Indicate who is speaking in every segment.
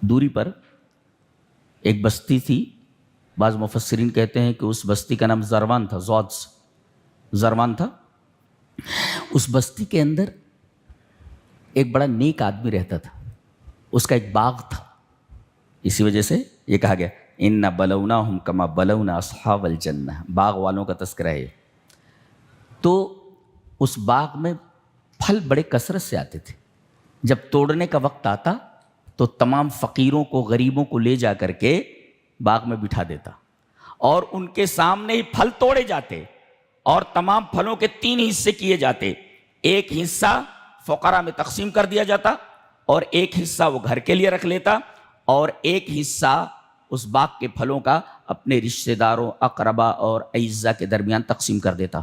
Speaker 1: دوری پر ایک بستی تھی. بعض مفسرین کہتے ہیں کہ اس بستی کا نام زروان تھا. زروان تھا. اس بستی کے اندر ایک بڑا نیک آدمی رہتا تھا. اس کا ایک باغ تھا. اسی وجہ سے یہ کہا گیا ان بلوناہم کما بلونا اصحاب الجنہ. باغ والوں کا تذکرہ ہے. تو اس باغ میں پھل بڑے کثرت سے آتے تھے. جب توڑنے کا وقت آتا تو تمام فقیروں کو غریبوں کو لے جا کر کے باغ میں بٹھا دیتا اور ان کے سامنے ہی پھل توڑے جاتے اور تمام پھلوں کے 3 حصے کیے جاتے. ایک حصہ فقراء میں تقسیم کر دیا جاتا اور ایک حصہ وہ گھر کے لیے رکھ لیتا اور ایک حصہ اس باغ کے پھلوں کا اپنے رشتہ داروں اقربا اور اعزا کے درمیان تقسیم کر دیتا.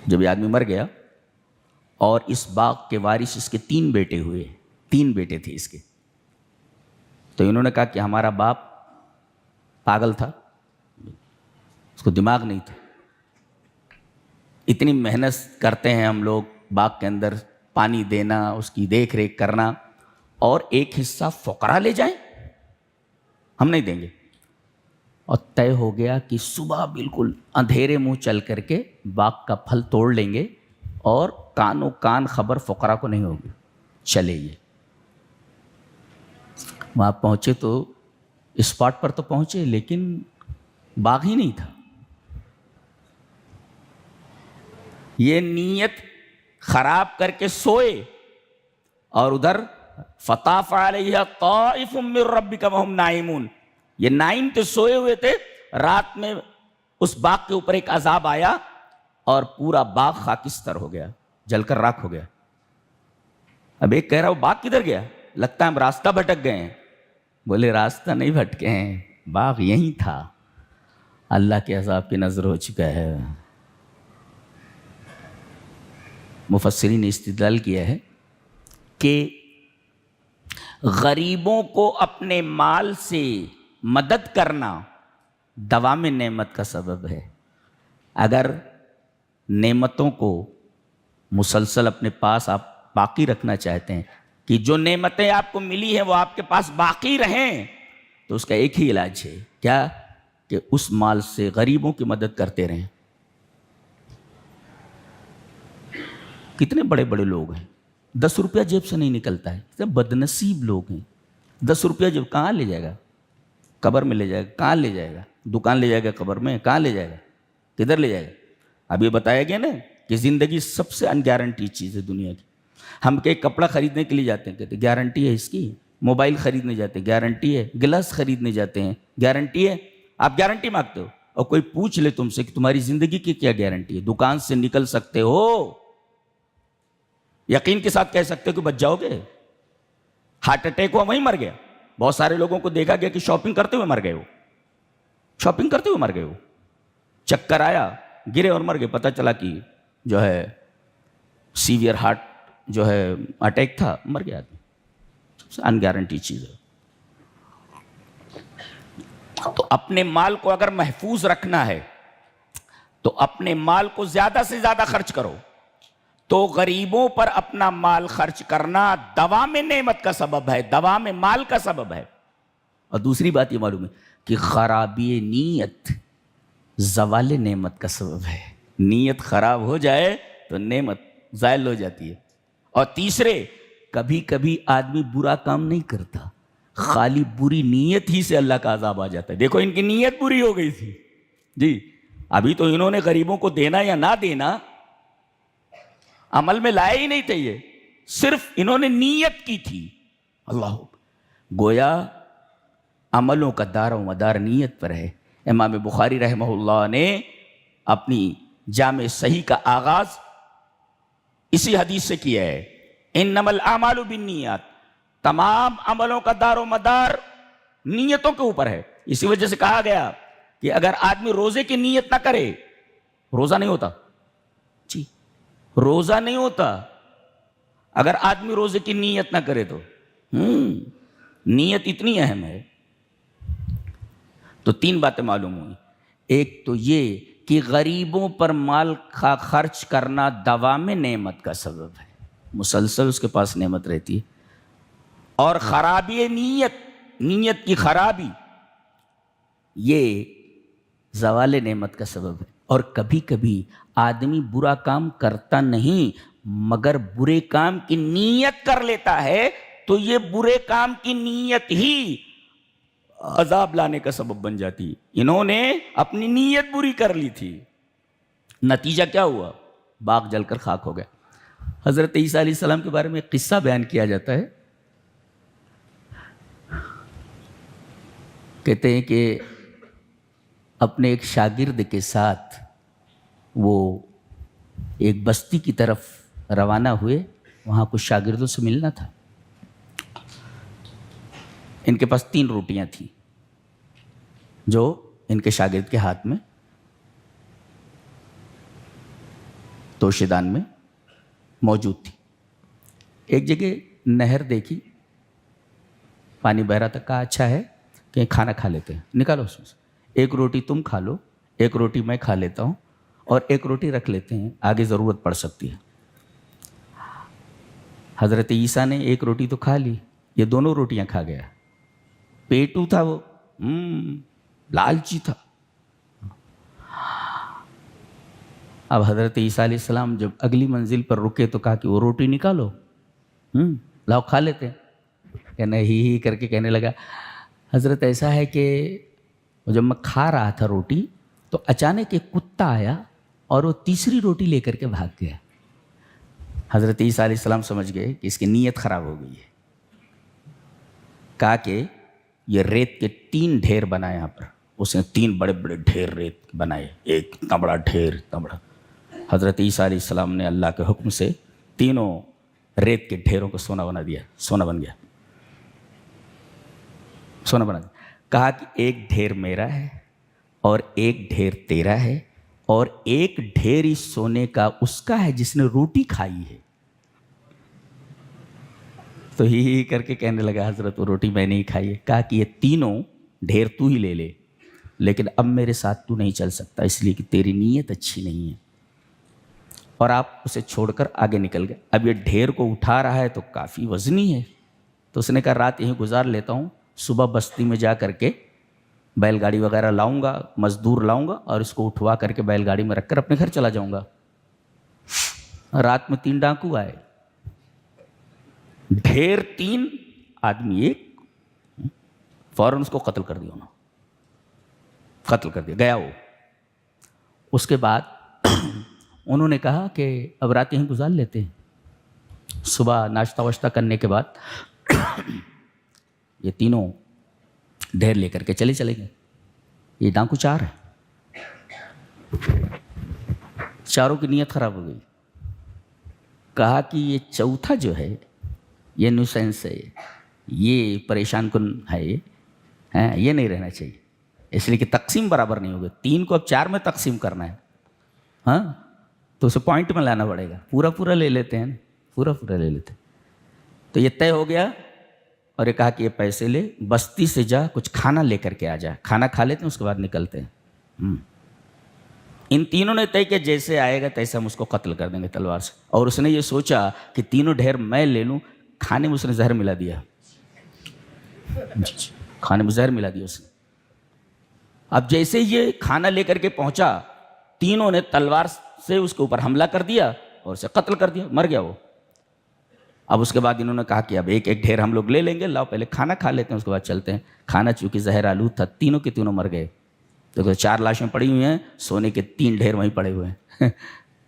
Speaker 1: جب یہ آدمی مر گیا اور اس باغ کے وارث اس کے 3 بیٹے ہوئے. 3 بیٹے تھے اس کے. تو انہوں نے کہا کہ ہمارا باپ پاگل تھا, اس کو دماغ نہیں تھا. اتنی محنت کرتے ہیں ہم لوگ باغ کے اندر, پانی دینا, اس کی دیکھ ریکھ کرنا, اور ایک حصہ فقراء لے جائیں, ہم نہیں دیں گے. اور طے ہو گیا کہ صبح بالکل اندھیرے منہ چل کر کے باغ کا پھل توڑ لیں گے اور کانوں کان خبر فقراء کو نہیں ہوگی. چلے یہ وہاں پہنچے تو اسپاٹ پر تو پہنچے لیکن باغ ہی نہیں تھا. یہ نیت خراب کر کے سوئے اور ادھر فطاف علیہ طائف من ربک وہم نائمون. یہ نائم تھے, سوئے ہوئے تھے. رات میں اس باغ کے اوپر ایک عذاب آیا اور پورا باغ خاکستر ہو گیا, جل کر راکھ ہو گیا. اب ایک کہہ رہا وہ باغ کدھر گیا؟ لگتا ہے ہم راستہ بھٹک گئے ہیں. بولے راستہ نہیں بھٹکے ہیں, باغ یہی تھا, اللہ کے عذاب کی نظر ہو چکا ہے. مفسرین نے استدلال کیا ہے کہ غریبوں کو اپنے مال سے مدد کرنا دوام نعمت کا سبب ہے. اگر نعمتوں کو مسلسل اپنے پاس آپ باقی رکھنا چاہتے ہیں کہ جو نعمتیں آپ کو ملی ہیں وہ آپ کے پاس باقی رہیں, تو اس کا ایک ہی علاج ہے. کیا؟ کہ اس مال سے غریبوں کی مدد کرتے رہیں. کتنے بڑے بڑے لوگ ہیں 10 روپیہ جیب سے نہیں نکلتا ہے. کتنے بدنصیب لوگ ہیں. 10 روپیہ جب کہاں لے جائے گا؟ قبر میں لے جائے گا. کہاں لے جائے گا؟ دکان لے جائے گا قبر میں. کہاں لے جائے گا؟ کدھر لے جائے گا؟ اب یہ بتایا گیا نا کہ زندگی سب سے ان گارنٹی چیز ہے دنیا کی. ہم کہ کپڑا خریدنے کے لیے جاتے ہیں, کہتے ہیں گارنٹی ہے اس کی. موبائل خریدنے جاتے ہیں, گارنٹی ہے. گلاس خریدنے جاتے ہیں, گارنٹی ہے. آپ گارنٹی مانگتے ہو اور کوئی پوچھ لے تم سے کہ تمہاری زندگی کی کیا گارنٹی ہے؟ دکان سے نکل سکتے ہو, یقین کے ساتھ کہہ سکتے ہو کہ بچ جاؤ گے. ہارٹ اٹیک ہوا وہیں مر گیا. بہت سارے لوگوں کو دیکھا گیا کہ شاپنگ کرتے ہوئے مر گئے. وہ شاپنگ کرتے ہوئے مر گئے. وہ چکر آیا, گرے اور مر گئے. پتہ چلا کہ جو ہے سیویئر ہارٹ جو ہے اٹیک تھا, مر گیا. ان گارنٹی چیز ہے. تو اپنے مال کو اگر محفوظ رکھنا ہے تو اپنے مال کو زیادہ سے زیادہ خرچ کرو. تو غریبوں پر اپنا مال خرچ کرنا دوام نعمت کا سبب ہے, دوام مال کا سبب ہے. اور دوسری بات یہ معلوم ہے کہ خرابی نیت زوال نعمت کا سبب ہے. نیت خراب ہو جائے تو نعمت زائل ہو جاتی ہے. اور تیسرے, کبھی کبھی آدمی برا کام نہیں کرتا, خالی بری نیت ہی سے اللہ کا عذاب آ جاتا ہے. دیکھو ان کی نیت بری ہو گئی تھی جی. ابھی تو انہوں نے غریبوں کو دینا یا نہ دینا عمل میں لائے ہی نہیں تھے. یہ صرف انہوں نے نیت کی تھی. اللہ گویا عملوں کا دار و مدار نیت پر ہے. امام بخاری رحمہ اللہ نے اپنی جامع صحیح کا آغاز اسی حدیث سے کیا ہے, انما الاعمال بالنیات. تمام عملوں کا دار و مدار نیتوں کے اوپر ہے. اسی وجہ سے کہا گیا کہ اگر آدمی روزے کی نیت نہ کرے روزہ نہیں ہوتا جی, روزہ نہیں ہوتا. اگر آدمی روزے کی نیت نہ کرے تو نیت اتنی اہم ہے. تو 3 باتیں معلوم ہوئی. ایک تو یہ کہ غریبوں پر مال خرچ کرنا دوام نعمت کا سبب ہے. مسلسل اس کے پاس نعمت رہتی ہے. اور خرابی نیت کی خرابی یہ زوال نعمت کا سبب ہے. اور کبھی کبھی آدمی برا کام کرتا نہیں مگر برے کام کی نیت کر لیتا ہے تو یہ برے کام کی نیت ہی عذاب لانے کا سبب بن جاتی ہے. انہوں نے اپنی نیت بری کر لی تھی, نتیجہ کیا ہوا؟ باغ جل کر خاک ہو گیا. حضرت عیسیٰ علیہ السلام کے بارے میں ایک قصہ بیان کیا جاتا ہے. کہتے ہیں کہ اپنے ایک شاگرد کے ساتھ وہ ایک بستی کی طرف روانہ ہوئے. وہاں کچھ شاگردوں سے ملنا تھا. ان کے پاس 3 روٹیاں تھیں جو ان کے شاگرد کے ہاتھ میں توشے دان میں موجود تھی. ایک جگہ نہر دیکھی, پانی بہ رہا تھا. کہا اچھا ہے کہ کھانا کھا لیتے ہیں, نکالو اس میں سے. ایک روٹی تم کھا لو, ایک روٹی میں کھا لیتا ہوں, اور ایک روٹی رکھ لیتے ہیں, آگے ضرورت پڑ سکتی ہے. حضرت عیسیٰ نے ایک روٹی تو کھا لی, یہ دونوں روٹیاں کھا گیا. پیٹو تھا وہ, لالچی تھا. اب حضرت عیسیٰ علیہ السلام جب اگلی منزل پر رکے تو کہا کہ وہ روٹی نکالو, لاؤ کھا لیتے ہیں. کہنا ہی کر کے کہنے لگا حضرت ایسا ہے کہ جب میں کھا رہا تھا روٹی تو اچانک ایک کتا آیا اور وہ تیسری روٹی لے کر کے بھاگ گیا. حضرت عیسیٰ علیہ السلام سمجھ گئے کہ اس کی نیت خراب ہو گئی ہے. کہا کہ یہ ریت کے 3 ڈھیر بنائے یہاں پر. اس نے 3 بڑے بڑے ڈھیر ریت بنائے, ایک اتنا بڑا ڈھیر, اتنا بڑا. حضرت عیسیٰ علیہ السلام نے اللہ کے حکم سے تینوں ریت کے ڈھیروں کو سونا بنا دیا. سونا بن گیا, سونا بنا دیا. کہا کہ ایک ڈھیر میرا ہے اور ایک ڈھیر تیرا ہے اور ایک ڈھیر اس سونے کا اس کا ہے جس نے روٹی کھائی ہے. تو ہی کر کے کہنے لگا حضرت وہ روٹی میں نہیں کھائی ہے. کہا کہ یہ تینوں ڈھیر تو ہی لے لے, لیکن اب میرے ساتھ تو نہیں چل سکتا اس لیے کہ تیری نیت اچھی نہیں ہے. اور آپ اسے چھوڑ کر آگے نکل گئے. اب یہ ڈھیر کو اٹھا رہا ہے تو کافی وزنی ہے. تو اس نے کہا رات یہیں گزار لیتا ہوں, صبح بستی میں جا کر کے بیل گاڑی وغیرہ لاؤں گا, مزدور لاؤں گا اور اس کو اٹھوا کر کے بیل گاڑی میں رکھ کر اپنے گھر چلا جاؤں گا. رات میں 3 ڈاکو آئے, ڈھیر 3, آدمی 1. فوراً اس کو قتل کر دیا. انہوں قتل کر دیا, گیا وہ. اس کے بعد انہوں نے کہا کہ اب رات یہیں گزار لیتے ہیں. صبح ناشتہ واشتہ کرنے کے بعد یہ تینوں ڈھیر لے کر کے چلے گئے. یہ ڈاکو 4 ہے. چاروں کی نیت خراب ہو گئی. کہا کہ یہ چوتھا جو ہے یہ نوسینس ہے, یہ پریشان کن ہے, یہ نہیں رہنا چاہیے. اس لیے کہ تقسیم برابر نہیں ہوگی. 3 کو اب 4 میں تقسیم کرنا ہے, ہاں, تو اسے پوائنٹ میں لانا پڑے گا. پورا لے لیتے ہیں, پورا لے لیتے. تو یہ طے ہو گیا. اور یہ کہا کہ یہ پیسے لے, بستی سے جا, کچھ کھانا لے کر کے آ جا, کھانا کھا لیتے ہیں اس کے بعد نکلتے ہیں. ان تینوں نے طے کیا جیسے آئے گا تیسے ہم اس کو قتل کر دیں گے تلوار سے. اور اس نے یہ سوچا کہ تینوں ڈھیر میں لے لوں. کھانے میں اس نے زہر ملا دیا, کھانے میں زہر ملا دیا اس نے. اب جیسے یہ کھانا لے کر کے پہنچا, تینوں نے تلوار سے اس کے اوپر حملہ کر دیا اور اسے قتل کر دیا, مر گیا وہ. اب اس کے بعد انہوں نے کہا کہ اب ایک ڈھیر ہم لوگ لے لیں گے, لاؤ پہلے کھانا کھا لیتے ہیں اس کے بعد چلتے ہیں. کھانا چونکہ زہر آلود تھا, تینوں کے تینوں مر گئے. دیکھو 4 لاشیں پڑی ہوئی ہیں, سونے کے 3 ڈھیر وہیں پڑے ہوئے ہیں.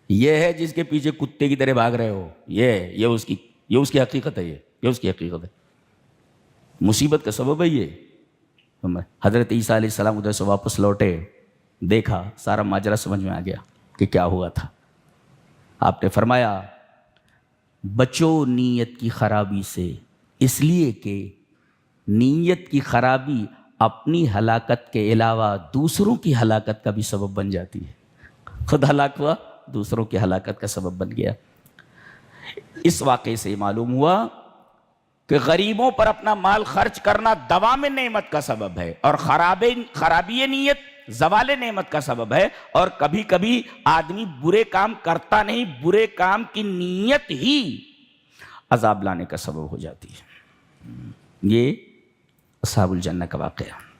Speaker 1: یہ ہے جس کے پیچھے کتے کی طرح بھاگ رہے ہو. یہ اس کی حقیقت ہے. یہ اس کی حقیقت ہے. مصیبت کا سبب ہے یہ. حضرت عیسیٰ علیہ السلام ادھر سے واپس لوٹے, دیکھا سارا ماجرا سمجھ میں آ گیا کہ کیا ہوا تھا. آپ نے فرمایا بچو نیت کی خرابی سے, اس لیے کہ نیت کی خرابی اپنی ہلاکت کے علاوہ دوسروں کی ہلاکت کا بھی سبب بن جاتی ہے. خود ہلاک ہوا, دوسروں کی ہلاکت کا سبب بن گیا. اس واقعے سے معلوم ہوا کہ غریبوں پر اپنا مال خرچ کرنا دوام نعمت کا سبب ہے, اور خرابی نیت زوال نعمت کا سبب ہے. اور کبھی کبھی آدمی برے کام کرتا نہیں, برے کام کی نیت ہی عذاب لانے کا سبب ہو جاتی ہے۔ یہ اصحاب الجنہ کا واقعہ۔